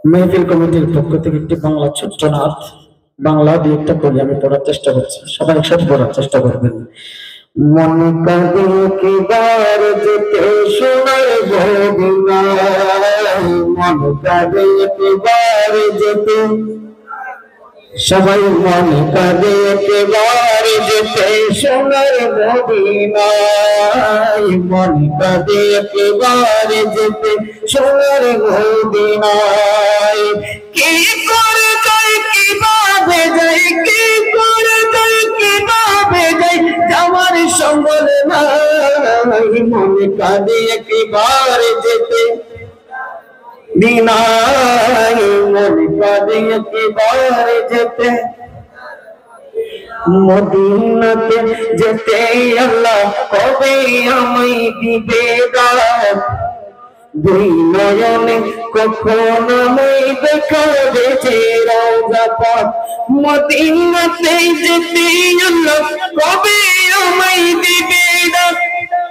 মেহফিল কমিটির পক্ষ থেকে একটি বাংলা ছোট্ট নাথ, বাংলা দিয়ে একটা করি, আমি পড়ার চেষ্টা করছি, সবাই একসাথে পড়ার চেষ্টা করবেন। মন কাঁদে কিবার যেতে সোনার ভোগনা, মন কাঁদে কিবার যেতে, সবাই মন কাঁদে কিবার যেতে সোনার মদিনায়, মন কাঁদে কিবার যেতে সোনার মদিনায়। কি করে যাই কিভাবে যাই, কি করে যাই কিভাবে যাই, যাওয়ার সম্বল নাই, মন কাঁদে একবার যেতে দিনাই, মন কাঁদে একবার যেতে মদিনাতে যেতে। আল্লাহ কবে আমায় দিবে দাওয়াত, দুই নয়নে কখন আমায় দেখাবে যে রওজা পাক। মদিনাতে যেতে আল্লাহ কবে আমায় দিবে দাওয়াত,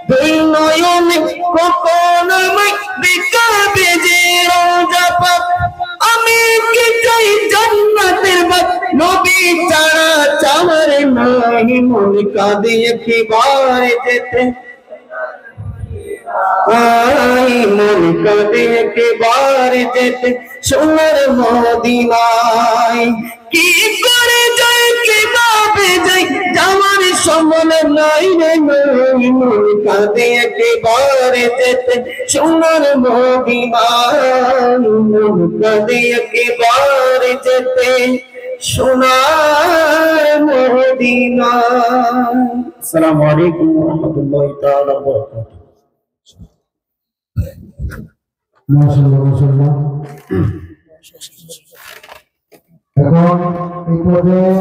দুই নয়নে কখন আমায় দেখাবে যে রওজা পাক। আমি কি চাই জান্নাতের বাগ, নবী ছাড়া চাওয়ার নাই, মন কাঁদে একবার যেতে, মন কাঁদে একবার যেতে সোনার মদিনায়। কি করে যাই কিভাবে যাই, যাওয়ার সম্বল নাই রে নাই, মন কাঁদে একবার যেতে সোনার মদিনায়, মন কাঁদে একবার যেতে সোনার মদিনায়। আসসালামু আলাইকুম ওয়া রাহমাতুল্লাহি তাআলা ওয়া বারাকাতুহু। মাশাআল্লাহ মাশাআল্লাহ। এখন এই পর্যায়ে